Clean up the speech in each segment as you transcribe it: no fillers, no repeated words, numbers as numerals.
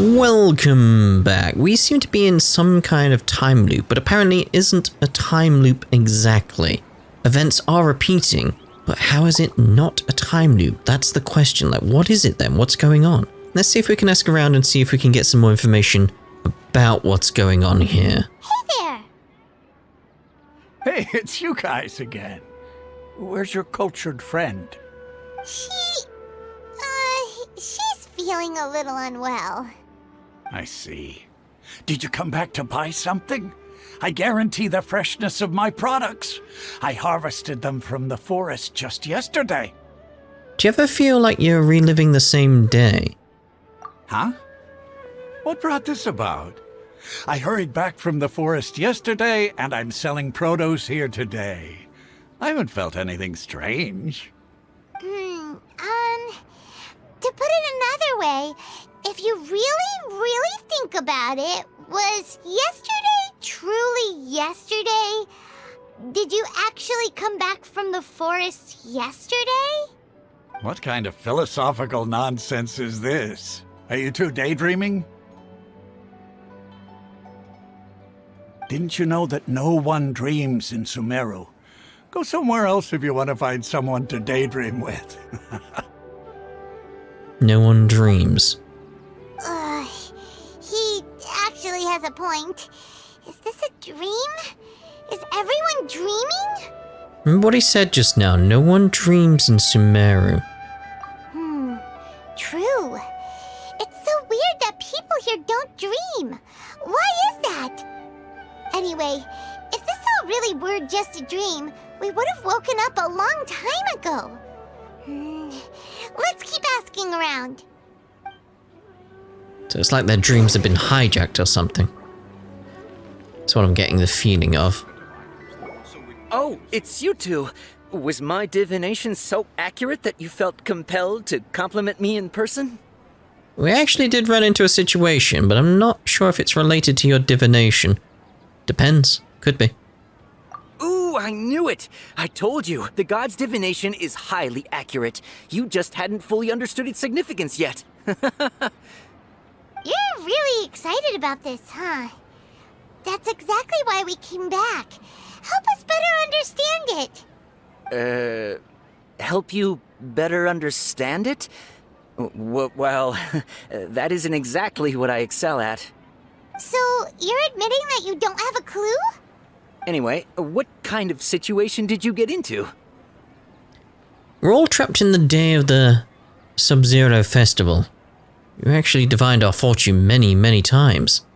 Welcome back. We seem to be in some kind of time loop, but apparently it isn't a time loop exactly. Events are repeating, but how is it not a time loop? That's the question. Like, what is it then? What's going on? Let's see if we can ask around and see if we can get some more information about what's going on here. Hey there! Hey, it's you guys again. Where's your cultured friend? She's feeling a little unwell. I see. Did you come back to buy something? I guarantee the freshness of my products. I harvested them from the forest just yesterday. Do you ever feel like you're reliving the same day? Huh? What brought this about? I hurried back from the forest yesterday, and I'm selling produce here today. I haven't felt anything strange. To put it another way, if you really think about it, was yesterday truly yesterday? Did you actually come back from the forest yesterday? What kind of philosophical nonsense is this? Are you two daydreaming? Didn't you know that no one dreams in Sumeru? Go somewhere else if you want to find someone to daydream with. No one dreams. He actually has a point. Is this a dream? Is everyone dreaming? Remember what he said just now, no one dreams in Sumeru. True. It's so weird that people here don't dream. Why is that? Anyway, if this all really were just a dream, we would have woken up a long time ago. Let's keep asking around. So it's like their dreams have been hijacked or something. That's what I'm getting the feeling of. Oh, it's you two. Was my divination so accurate that you felt compelled to compliment me in person? We actually did run into a situation, but I'm not sure if it's related to your divination. Depends. Could be. Ooh, I knew it! I told you, the god's divination is highly accurate. You just hadn't fully understood its significance yet. You're really excited about this, huh? That's exactly why we came back. Help us better understand it. Help you better understand it? Well, that isn't exactly what I excel at. So, you're admitting that you don't have a clue? Anyway, what kind of situation did you get into? We're all trapped in the day of the Sabzeruz festival. You actually divined our fortune many times.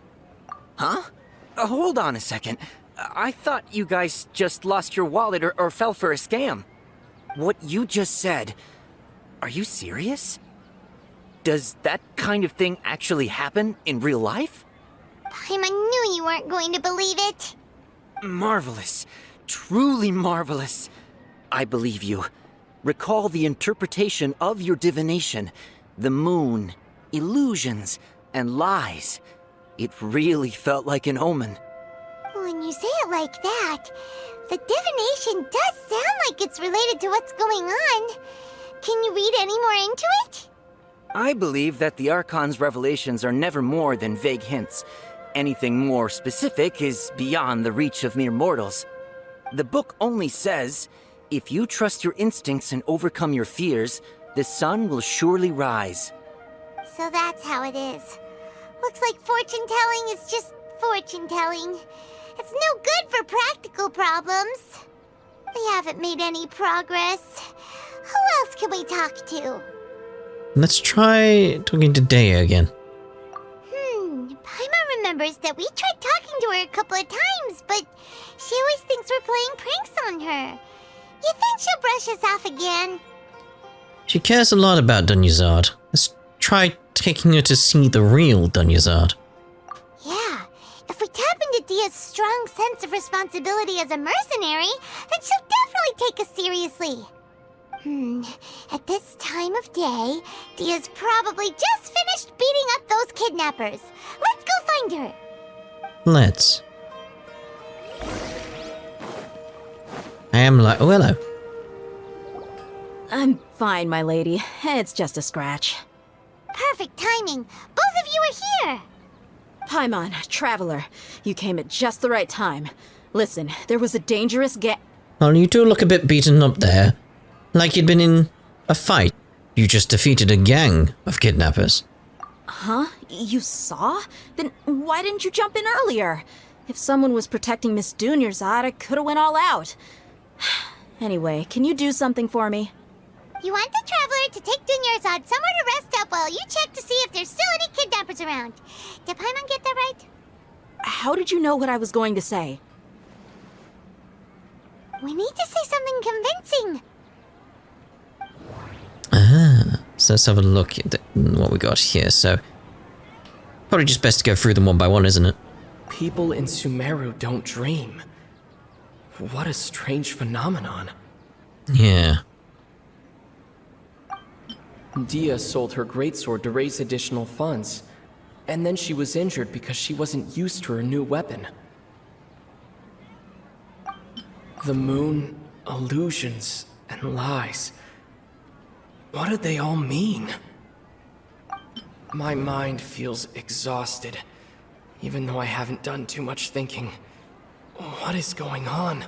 Huh? Hold on a second. I thought you guys just lost your wallet or fell for a scam. What you just said, are you serious? Does that kind of thing actually happen in real life? Paimon knew you weren't going to believe it. Marvelous. Truly marvelous. I believe you. Recall the interpretation of your divination. The moon, illusions, and lies. It really felt like an omen. When you say it like that, the divination does sound like it's related to what's going on. Can you read any more into it? I believe that the Archons' revelations are never more than vague hints. Anything more specific is beyond the reach of mere mortals. The book only says, if you trust your instincts and overcome your fears, the sun will surely rise. So that's how it is. Looks like fortune-telling is just fortune-telling. It's no good for practical problems. We haven't made any progress. Who else can we talk to? Let's try talking to Dehya again. Paimon remembers that we tried talking to her a couple of times, but she always thinks we're playing pranks on her. You think she'll brush us off again? She cares a lot about Dunyazad. Let's try taking her to see the real Dunyazad. Yeah, if we tap into Dehya's strong sense of responsibility as a mercenary, then she'll definitely take us seriously. At this time of day, Dehya's probably just finished beating up those kidnappers. Let's go find her. Let's. I am like, oh, hello. I'm fine, my lady. It's just a scratch. Perfect timing. Both of you are here. Paimon, Traveler, you came at just the right time. Listen, there was a dangerous Well, you do look a bit beaten up there. Like you'd been in a fight. You just defeated a gang of kidnappers. Huh? You saw? Then why didn't you jump in earlier? If someone was protecting Miss Dunyarzad, I could've went all out. Anyway, can you do something for me? You want the Traveler to take Dunyarzad somewhere to rest up while you check to see if there's still any kidnappers around. Did Paimon get that right? How did you know what I was going to say? We need to say something convincing. So let's have a look at what we got here. So, probably just best to go through them one by one, isn't it? People in Sumeru don't dream. What a strange phenomenon. Yeah. Dehya sold her greatsword to raise additional funds, and then she was injured because she wasn't used to her new weapon. The moon, illusions, and lies. What do they all mean? My mind feels exhausted, even though I haven't done too much thinking. What is going on?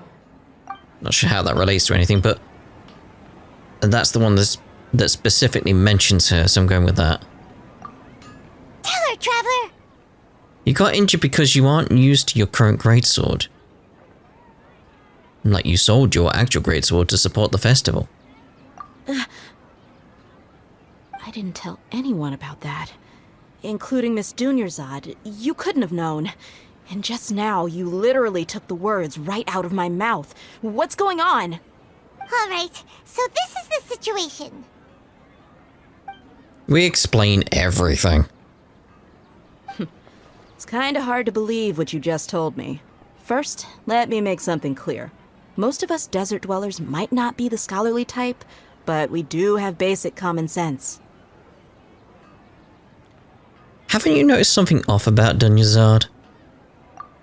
Not sure how that relates to anything, but that's the one that specifically mentions her, so I'm going with that. Tell her, Traveler. You got injured because you aren't used to your current greatsword. Like you sold your actual greatsword to support the festival. I didn't tell anyone about that. Including Miss Dunyarzad. You couldn't have known. And just now, you literally took the words right out of my mouth. What's going on? All right, so this is the situation. We explain everything. It's kinda hard to believe what you just told me. First, let me make something clear. Most of us desert dwellers might not be the scholarly type, but we do have basic common sense. Haven't you noticed something off about Dunyarzad?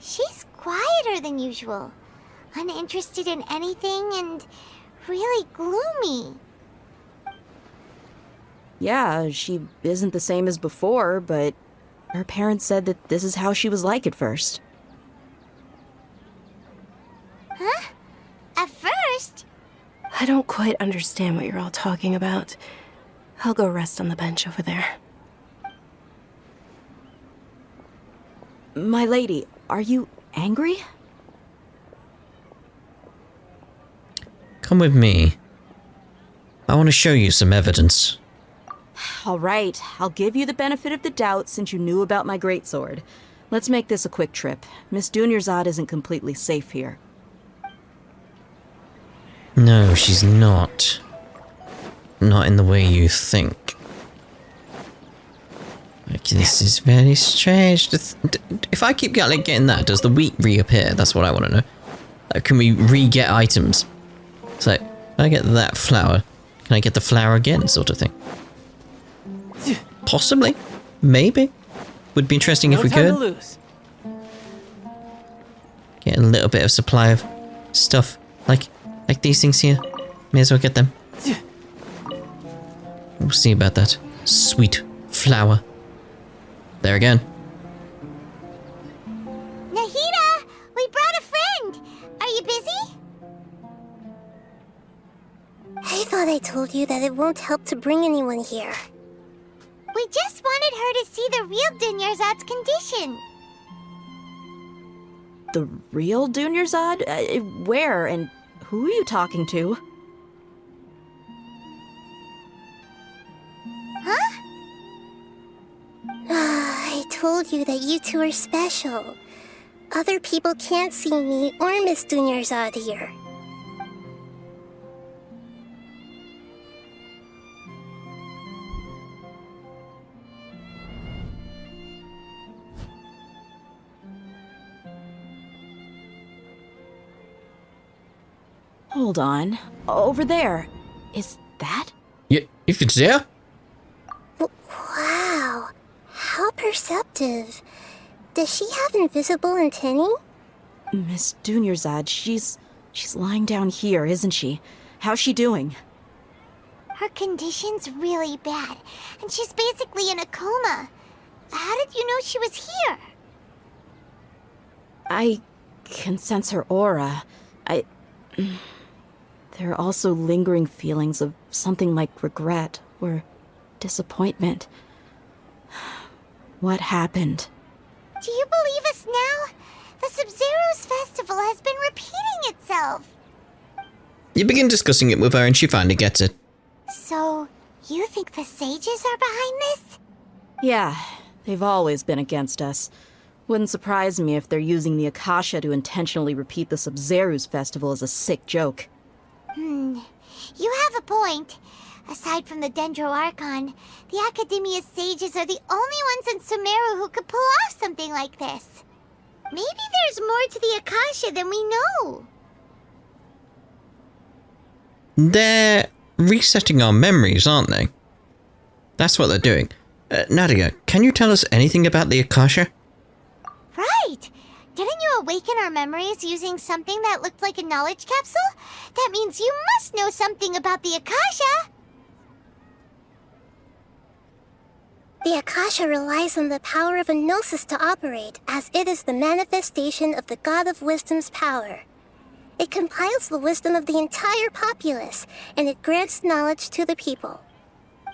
She's quieter than usual, uninterested in anything, and really gloomy. Yeah, she isn't the same as before, but her parents said that this is how she was like at first. Huh? At first? I don't quite understand what you're all talking about. I'll go rest on the bench over there. My lady, are you angry? Come with me. I want to show you some evidence. All right, I'll give you the benefit of the doubt since you knew about my greatsword. Let's make this a quick trip. Miss Dunyarzad isn't completely safe here. No, she's not. Not in the way you think. Like, this is very strange. If I keep getting that, does the wheat reappear? That's what I want to know. Like, can we re-get items? So, if I get that flower, can I get the flower again, sort of thing? Possibly. Maybe. Would be interesting if we could. Get a little bit of supply of stuff. Like these things here. May as well get them. We'll see about that. Sweet flower. There again. Nahida, we brought a friend. Are you busy? I thought I told you that it won't help to bring anyone here. We just wanted her to see the real Dunyarzad's condition. The real Dunyarzad? Where and who are you talking to? Huh? I told you that you two are special. Other people can't see me or Miss Dunyarzad here. Hold on. Over there. Is that? You can see her? Wow, how perceptive. Does she have invisible antennae? Miss Dunyarzad, she's lying down here, isn't she? How's she doing? Her condition's really bad, and she's basically in a coma. How did you know she was here? I can sense her aura. There are also lingering feelings of something like regret or disappointment. What happened? Do you believe us now? The Sabzeruz festival has been repeating itself. You begin discussing it with her and she finally gets it. So, you think the sages are behind this? Yeah, they've always been against us. Wouldn't surprise me if they're using the Akasha to intentionally repeat the Sabzeruz festival as a sick joke. You have a point. Aside from the Dendro Archon, the Academia's sages are the only ones in Sumeru who could pull off something like this. Maybe there's more to the Akasha than we know. They're resetting our memories, aren't they? That's what they're doing. Nadia, can you tell us anything about the Akasha? Right! Didn't you awaken our memories using something that looked like a knowledge capsule? That means you must know something about the Akasha! The Akasha relies on the power of a gnosis to operate, as it is the manifestation of the God of Wisdom's power. It compiles the wisdom of the entire populace, and it grants knowledge to the people.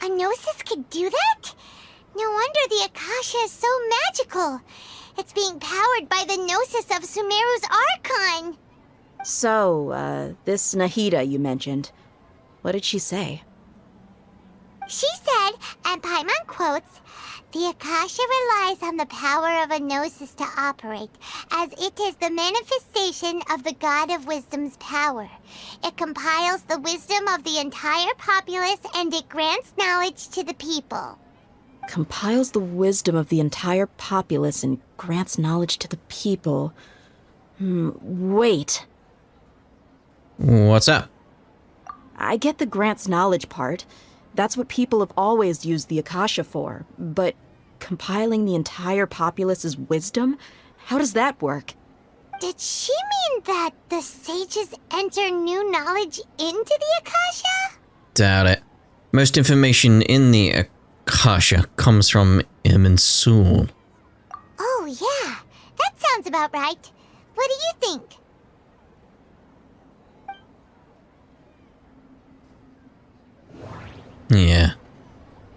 A gnosis could do that? No wonder the Akasha is so magical. It's being powered by the gnosis of Sumeru's Archon. So, this Nahida you mentioned, what did she say? She said, and Paimon quotes, "The Akasha relies on the power of a gnosis to operate, as it is the manifestation of the God of Wisdom's power. It compiles the wisdom of the entire populace and it grants knowledge to the people." Compiles the wisdom of the entire populace and grants knowledge to the people. Wait. What's up? I get the grants knowledge part. That's what people have always used the Akasha for. But compiling the entire populace's wisdom? How does that work? Did she mean that the sages enter new knowledge into the Akasha? Doubt it. Most information in the Akasha comes from Imansul. Oh yeah, that sounds about right. What do you think? Yeah.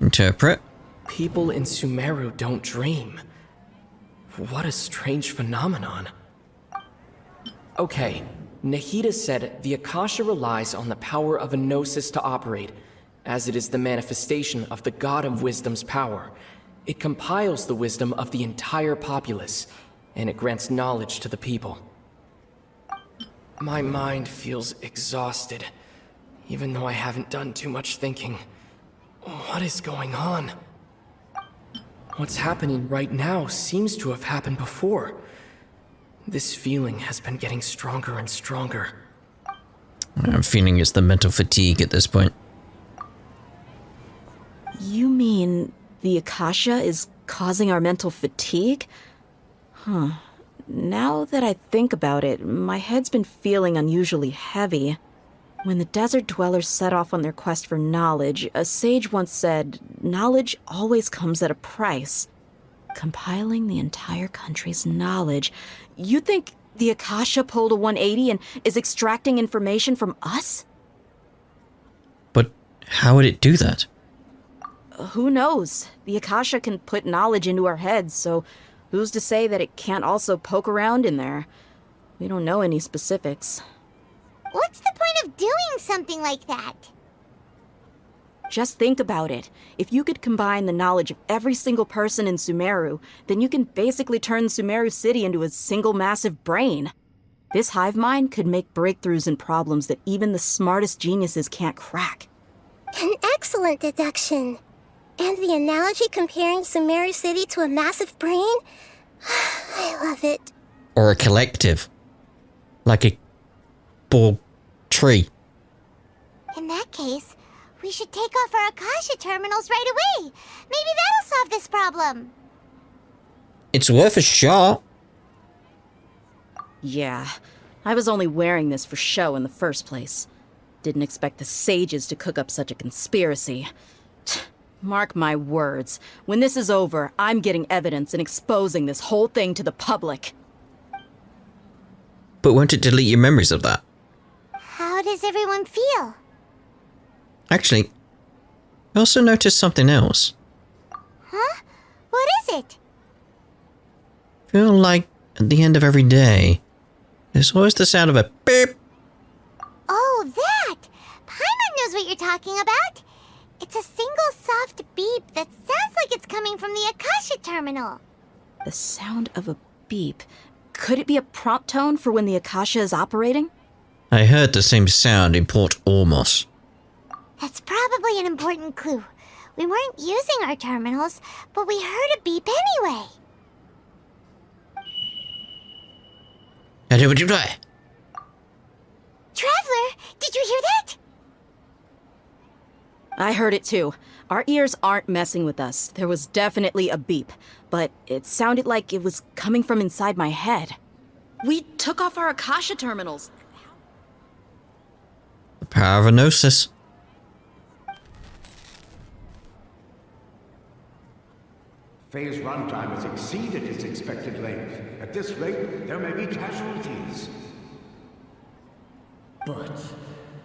Interpret? People in Sumeru don't dream. What a strange phenomenon. Okay, Nahida said the Akasha relies on the power of a gnosis to operate, as it is the manifestation of the God of Wisdom's power. It compiles the wisdom of the entire populace, and it grants knowledge to the people. My mind feels exhausted, even though I haven't done too much thinking. What is going on? What's happening right now seems to have happened before. This feeling has been getting stronger and stronger. I'm feeling it's the mental fatigue at this point. You mean the Akasha is causing our mental fatigue? Huh. Now that I think about it, my head's been feeling unusually heavy. When the desert dwellers set off on their quest for knowledge, a sage once said, knowledge always comes at a price. Compiling the entire country's knowledge. You think the Akasha pulled a 180 and is extracting information from us? But how would it do that? Who knows? The Akasha can put knowledge into our heads, so who's to say that it can't also poke around in there? We don't know any specifics. What's the point of doing something like that? Just think about it. If you could combine the knowledge of every single person in Sumeru, then you can basically turn Sumeru City into a single massive brain. This hive mind could make breakthroughs in problems that even the smartest geniuses can't crack. An excellent deduction. And the analogy comparing Sumeru City to a massive brain? I love it. Or a collective. Like a ball tree. In that case, we should take off our Akasha terminals right away. Maybe that'll solve this problem. It's worth a shot. Yeah, I was only wearing this for show in the first place. Didn't expect the sages to cook up such a conspiracy. Mark my words. When this is over, I'm getting evidence and exposing this whole thing to the public. But won't it delete your memories of that? How does everyone feel? Actually, I also noticed something else. Huh? What is it? I feel like at the end of every day, there's always the sound of a beep. Oh, that! Paimon knows what you're talking about. It's a single soft beep that sounds like it's coming from the Akasha terminal. The sound of a beep. Could it be a prompt tone for when the Akasha is operating? I heard the same sound in Port Ormos. That's probably an important clue. We weren't using our terminals, but we heard a beep anyway. Traveler, did you hear that? I heard it too. Our ears aren't messing with us. There was definitely a beep, but it sounded like it was coming from inside my head. We took off our Akasha terminals. The power of a gnosis. Phase runtime has exceeded its expected length. At this rate, there may be casualties. But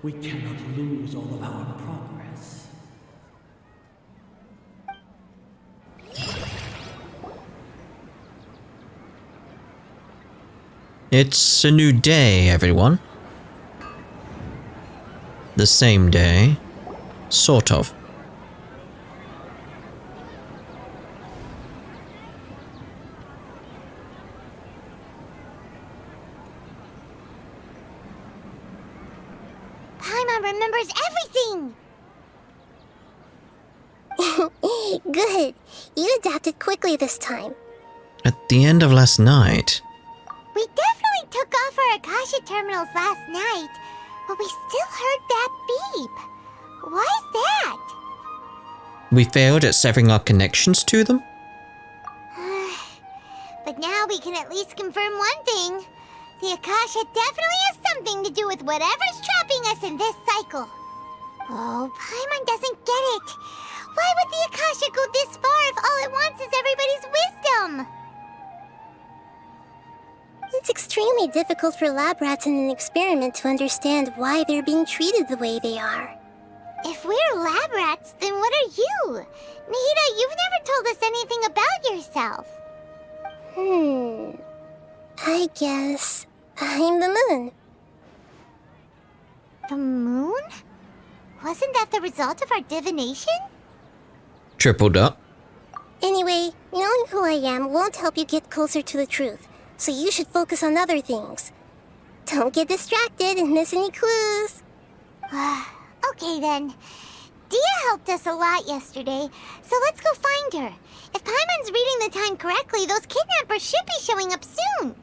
we cannot lose all of our progress. It's a new day, everyone. The same day. Sort of. Paimon remembers everything! Good. You adapted quickly this time. At the end of last night, We definitely took off our Akasha terminals last night, but we still heard that beep. Why is that? we failed at severing our connections to them? But now we can at least confirm one thing. The Akasha definitely has something to do with whatever's trapping us in this cycle. Oh, Paimon doesn't get it. Why would the Akasha go this far if all it wants is everybody's wisdom? It's extremely difficult for lab rats in an experiment to understand why they're being treated the way they are. If we're lab rats, then what are you? Nahida, you've never told us anything about yourself. I guess I'm the moon. The moon? Wasn't that the result of our divination? Tripled up. Anyway, knowing who I am won't help you get closer to the truth, so you should focus on other things. Don't get distracted and miss any clues. Okay then. Dehya helped us a lot yesterday, so let's go find her. If Paimon's reading the time correctly, those kidnappers should be showing up soon.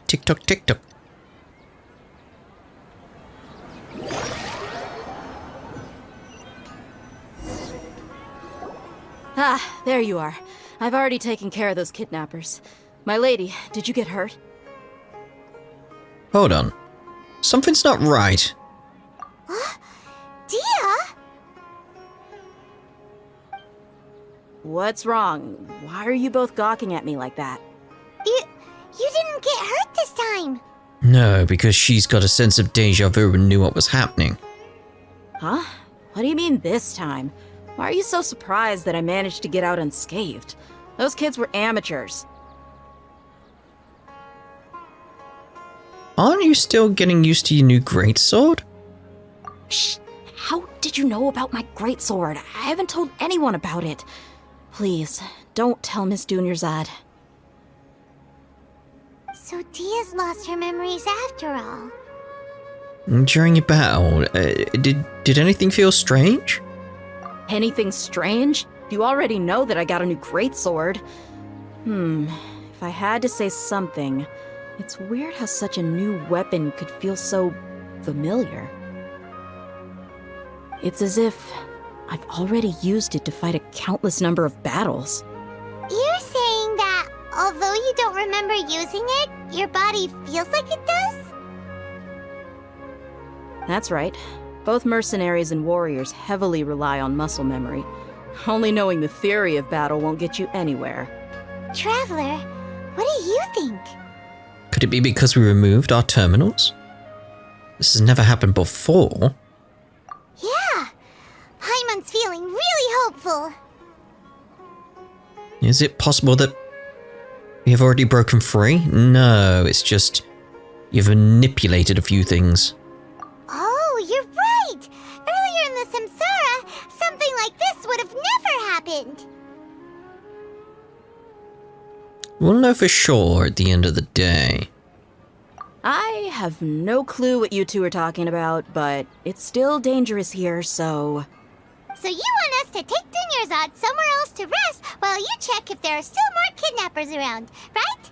Tick-tock, tick-tock. Ah, there you are. I've already taken care of those kidnappers. My lady, did you get hurt? Hold on. Something's not right. Dehya? What's wrong? Why are you both gawking at me like that? You didn't get hurt this time. No, because she's got a sense of deja vu and knew what was happening. Huh? What do you mean this time? Why are you so surprised that I managed to get out unscathed? Those kids were amateurs. Aren't you still getting used to your new greatsword? Shh! How did you know about my greatsword? I haven't told anyone about it. Please, don't tell Miss Dunyarzad. So Dehya's lost her memories after all. During your battle, did anything feel strange? Anything strange? You already know that I got a new greatsword. If I had to say something, it's weird how such a new weapon could feel so familiar. It's as if I've already used it to fight a countless number of battles. You're saying that although you don't remember using it, your body feels like it does? That's right. Both mercenaries and warriors heavily rely on muscle memory. Only knowing the theory of battle won't get you anywhere. Traveler, what do you think? Could it be because we removed our terminals? This has never happened before. Yeah, Paimon's feeling really hopeful. Is it possible that we have already broken free? No, it's just you've manipulated a few things. Oh, you're right! Earlier in the Samsara, something like this would have never happened. We'll know for sure at the end of the day. I have no clue what you two are talking about, but it's still dangerous here, so... So you want us to take Dunyarzad somewhere else to rest while you check if there are still more kidnappers around, right?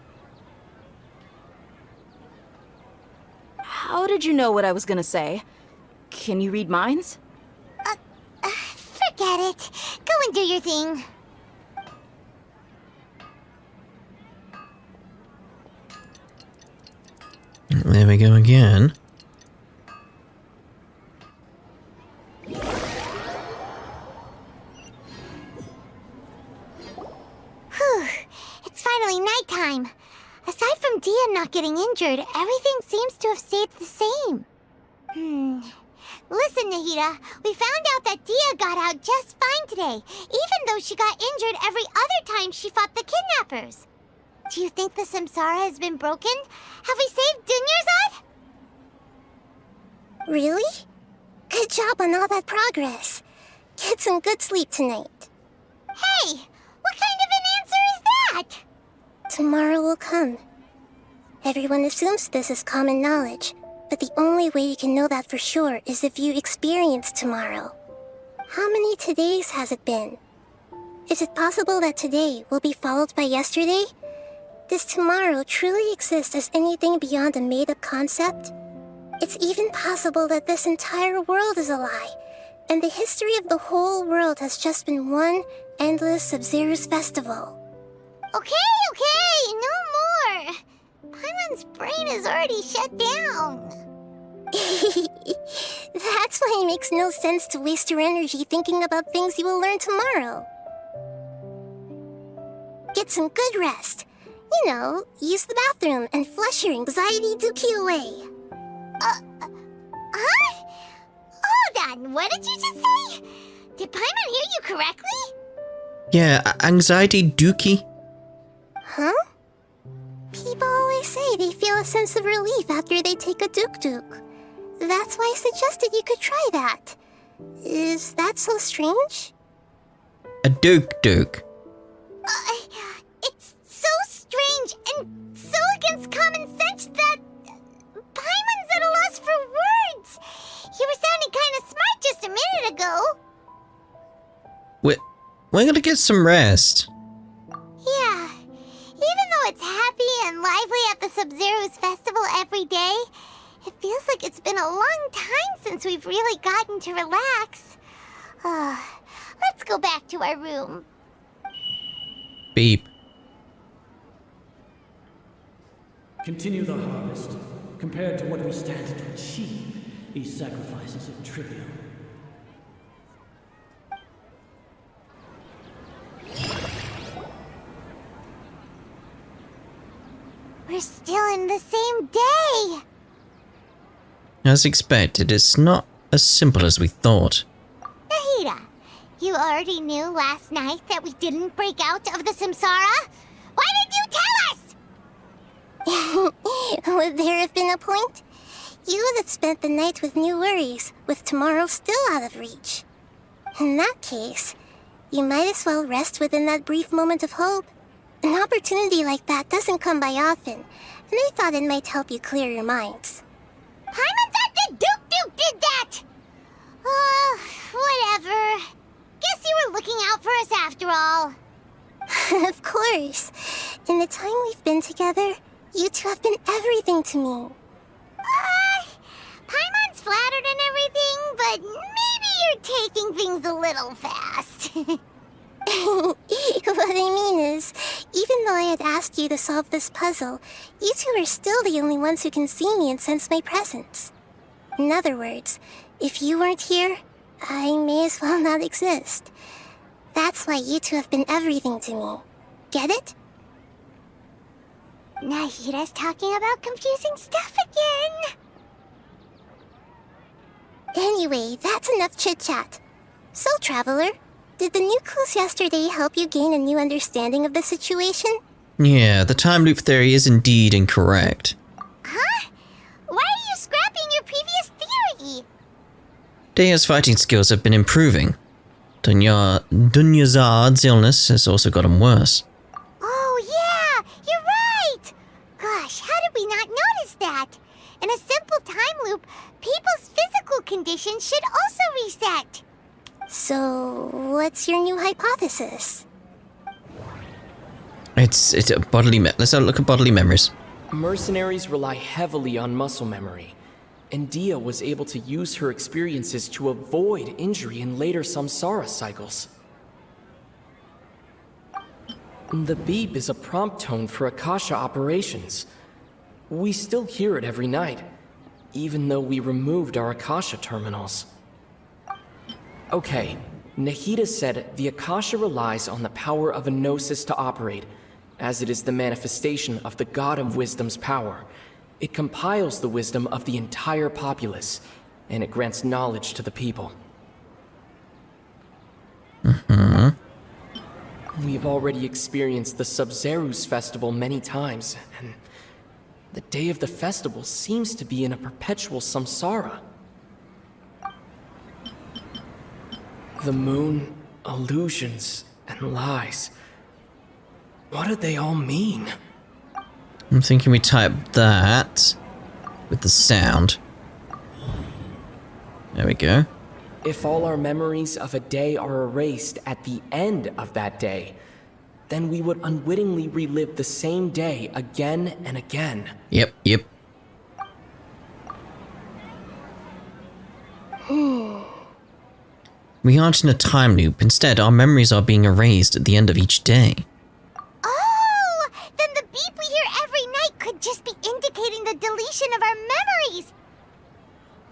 How did you know what I was gonna say? Can you read minds? Forget it. Go and do your thing. There we go again. Whew. It's finally nighttime. Aside from Dehya not getting injured, everything seems to have stayed the same. Listen, Nahida, we found out that Dehya got out just fine today, even though she got injured every other time she fought the kidnappers. Do you think the Samsara has been broken? Have we saved Dunyarzad? Really? Good job on all that progress. Get some good sleep tonight. Hey, what kind of an answer is that? Tomorrow will come. Everyone assumes this is common knowledge, but the only way you can know that for sure is if you experience tomorrow. How many todays has it been? Is it possible that today will be followed by yesterday? Does tomorrow truly exist as anything beyond a made-up concept? It's even possible that this entire world is a lie, and the history of the whole world has just been one endless Sabzeruz festival. Okay, no more. Paimon's brain is already shut down. That's why it makes no sense to waste your energy thinking about things you will learn tomorrow. Get some good rest. You know, use the bathroom and flush your anxiety dookie away. Huh? Hold on, what did you just say? Did Paimon hear you correctly? Yeah, anxiety dookie. Huh? People always say they feel a sense of relief after they take a duk-duk. That's why I suggested you could try that. Is that so strange? A duk-duk. It's so strange and so against common sense that Paimon's at a loss for words. You were sounding kind of smart just a minute ago. We're gonna get some rest. Yeah. Even though it's happy and lively at the Sabzeruz festival every day, it feels like it's been a long time since we've really gotten to relax. Let's go back to our room. Beep. Continue the harvest. Compared to what we stand to achieve, these sacrifices are trivial. We're still in the same day. As expected, it's not as simple as we thought. Nahida, you already knew last night that we didn't break out of the Samsara? Why did you tell us? Would there have been a point? You would have spent the night with new worries, with tomorrow still out of reach. In that case, you might as well rest within that brief moment of hope. An opportunity like that doesn't come by often, and I thought it might help you clear your minds. Paimon thought the Duke did that! Whatever. Guess you were looking out for us after all. Of course. In the time we've been together, you two have been everything to me. Paimon's flattered and everything, but maybe you're taking things a little fast. What I mean is, Even though I had asked you to solve this puzzle, you two are still the only ones who can see me and sense my presence. In other words, if you weren't here, I may as well not exist. That's why you two have been everything to me. Get it? Nahida's talking about confusing stuff again. Anyway, that's enough chit-chat. So, Traveler, did the new clues yesterday help you gain a new understanding of the situation? Yeah, the time loop theory is indeed incorrect. Huh? Why are you scrapping your previous theory? Dehya's fighting skills have been improving. Dunyazad's illness has also gotten worse. Oh yeah, you're right! Gosh, how did we not notice that? In a simple time loop, people's physical conditions should also reset. So, what's your new hypothesis? It's a bodily let's have a look at bodily memories. Mercenaries rely heavily on muscle memory, and Dehya was able to use her experiences to avoid injury in later samsara cycles. The beep is a prompt tone for Akasha operations. We still hear it every night, even though we removed our Akasha terminals. Okay, Nahida said the Akasha relies on the power of a gnosis to operate, as it is the manifestation of the God of Wisdom's power. It compiles the wisdom of the entire populace, and it grants knowledge to the people. We've already experienced the Sabzeruz festival many times, and the day of the festival seems to be in a perpetual samsara. The moon, illusions, and lies. What do they all mean? I'm thinking we type that with the sound. There we go. If all our memories of a day are erased at the end of that day, then we would unwittingly relive the same day again and again. Yep. We aren't in a time loop. Instead, our memories are being erased at the end of each day. Oh! Then the beep we hear every night could just be indicating the deletion of our memories.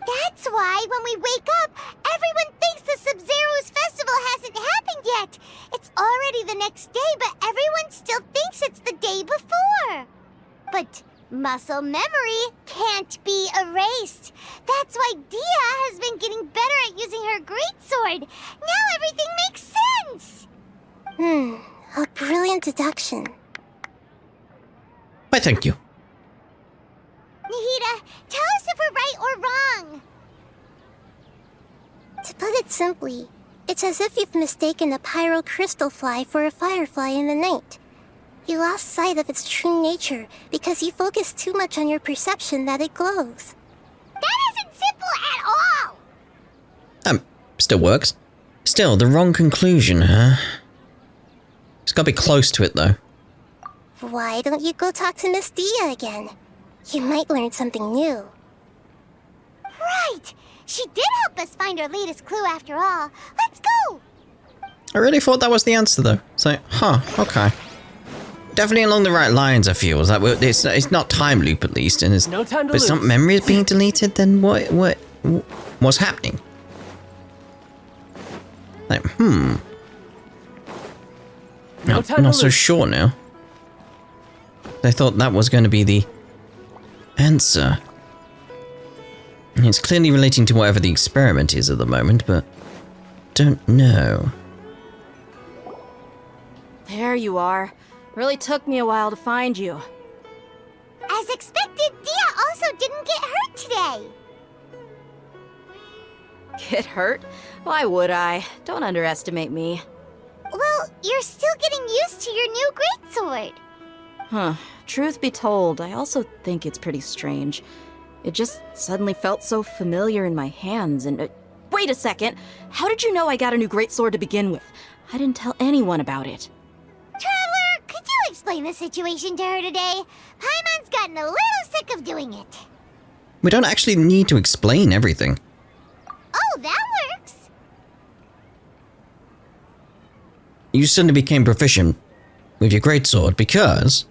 That's why when we wake up, everyone thinks the Sabzeruz festival hasn't happened yet. It's already the next day, but everyone still thinks it's the day before. But muscle memory can't be erased. That's why Dehya has been getting better at using her greatsword. Now everything makes sense. A brilliant deduction. Why, thank you. Nahida, tell us if we're right or wrong. To put it simply, it's as if you've mistaken a pyro crystal fly for a firefly in the night. You lost sight of its true nature because you focused too much on your perception that it glows. That isn't simple at all! Still works. Still, the wrong conclusion, huh? It's gotta be close to it, though. Why don't you go talk to Miss Dehya again? You might learn something new. Right! She did help us find our latest clue after all. Let's go! I really thought that was the answer, though. So, okay. Definitely along the right lines, I feel. Is that it's not time loop, at least, and it's No time to but it's not lose. memory is being deleted. Then what's happening? Like, No time to not so lose. sure now. I thought that was going to be the answer. It's clearly relating to whatever the experiment is at the moment, but don't know. There you are. Really took me a while to find you. As expected, Dehya also didn't get hurt today. Get hurt? Why would I? Don't underestimate me. Well, you're still getting used to your new greatsword. Huh. Truth be told, I also think it's pretty strange. It just suddenly felt so familiar in my hands and... wait a second! How did you know I got a new greatsword to begin with? I didn't tell anyone about it. Traveler, could you explain the situation to her today? Paimon's gotten a little sick of doing it. We don't actually need to explain everything. Oh, that works. You suddenly became proficient with your greatsword because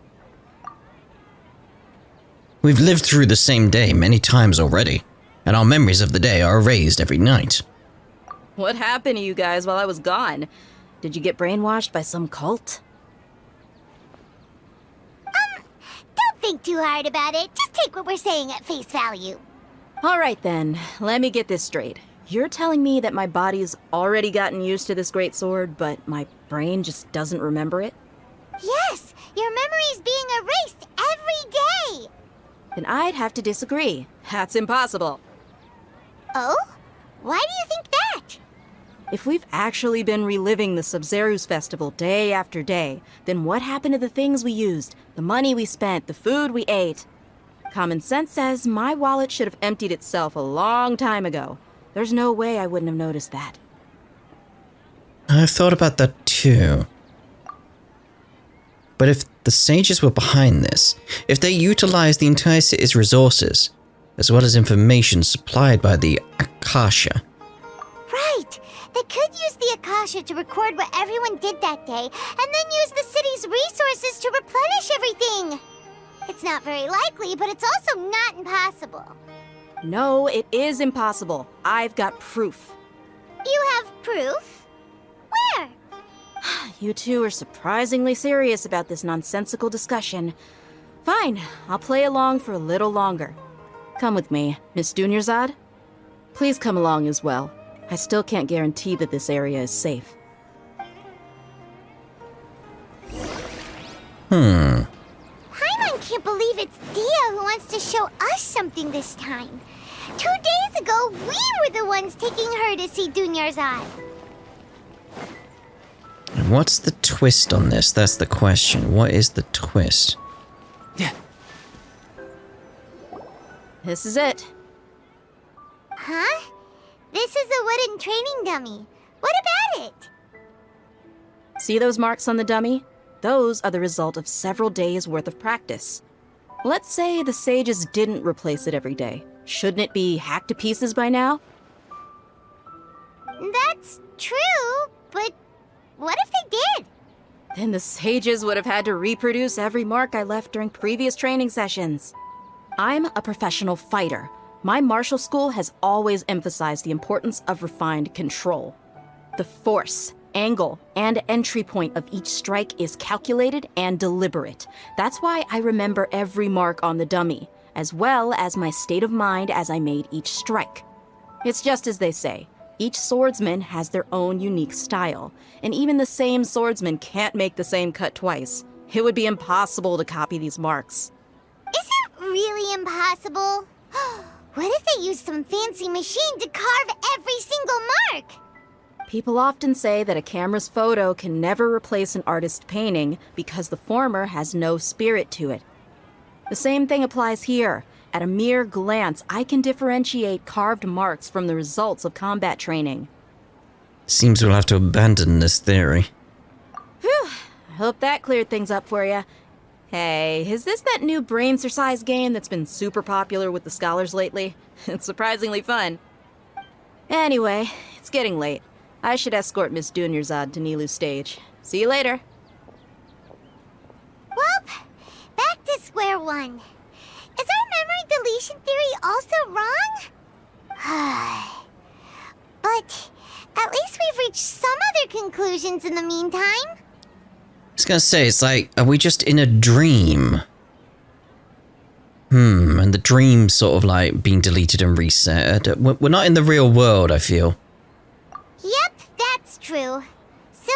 we've lived through the same day many times already, and our memories of the day are erased every night. What happened to you guys while I was gone? Did you get brainwashed by some cult? Don't think too hard about it. Just take what we're saying at face value. All right then, let me get this straight. You're telling me that my body's already gotten used to this great sword, but my brain just doesn't remember it? Yes, your memory's being erased every day. Then I'd have to disagree. That's impossible. Oh? Why do you think that? If we've actually been reliving the Sabzeruz festival day after day, then what happened to the things we used, the money we spent, the food we ate? Common sense says my wallet should have emptied itself a long time ago. There's no way I wouldn't have noticed that. I've thought about that too. But if the sages were behind this, if they utilized the entire city's resources, as well as information supplied by the Akasha. Right! They could use the Akasha to record what everyone did that day, and then use the city's resources to replenish everything! It's not very likely, but it's also not impossible. No, it is impossible. I've got proof. You have proof? Where? You two are surprisingly serious about this nonsensical discussion. Fine, I'll play along for a little longer. Come with me, Miss Dunyarzad. Please come along as well. I still can't guarantee that this area is safe. Paimon can't believe it's Dehya who wants to show us something this time. 2 days ago, we were the ones taking her to see Dunyarzad. And what's the twist on this? That's the question. What is the twist? This is it. Huh? This is a wooden training dummy. What about it? See those marks on the dummy? Those are the result of several days' worth of practice. Let's say the sages didn't replace it every day. Shouldn't it be hacked to pieces by now? That's true, but what if they did? Then the sages would have had to reproduce every mark I left during previous training sessions. I'm a professional fighter. My martial school has always emphasized the importance of refined control. The force, angle, and entry point of each strike is calculated and deliberate. That's why I remember every mark on the dummy, as well as my state of mind as I made each strike. It's just as they say, each swordsman has their own unique style, and even the same swordsman can't make the same cut twice. It would be impossible to copy these marks. Is it really impossible? What if they used some fancy machine to carve every single mark? People often say that a camera's photo can never replace an artist's painting because the former has no spirit to it. The same thing applies here. At a mere glance, I can differentiate carved marks from the results of combat training. Seems we'll have to abandon this theory. Whew, I hope that cleared things up for you. Hey, is this that new brain-exercise game that's been super popular with the scholars lately? It's surprisingly fun. Anyway, it's getting late. I should escort Miss Dunyarzad to Nilu's stage. See you later. Well, back to square one. Is our memory deletion theory also wrong? But at least we've reached some other conclusions in the meantime. I was gonna say, it's like, are we just in a dream? And the dream's sort of like being deleted and reset. We're not in the real world, I feel. Yep, that's true. So,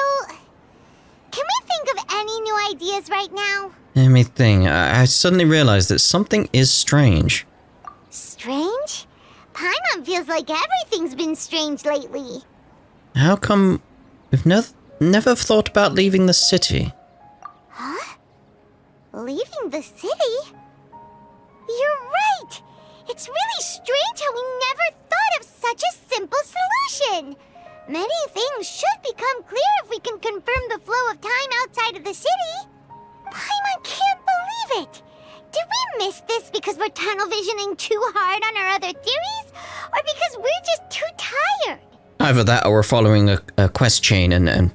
can we think of any new ideas right now? Let me think. I suddenly realized that something is strange. Strange? Paimon feels like everything's been strange lately. How come we've never thought about leaving the city? Huh? Leaving the city? You're right! It's really strange how we never thought of such a simple solution! Many things should become clear if we can confirm the flow of time outside of the city. Paimon can't believe it! Did we miss this because we're tunnel visioning too hard on our other theories? Or because we're just too tired? Either that or we're following a quest chain and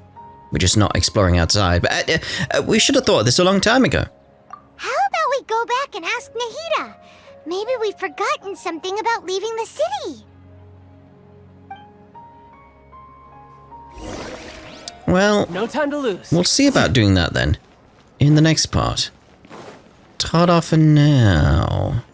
We're just not exploring outside. But we should have thought of this a long time ago. How about we go back and ask Nahida? Maybe we've forgotten something about leaving the city. Well, No time to lose. we'll see about doing that then. In the next part. Ta-da for now.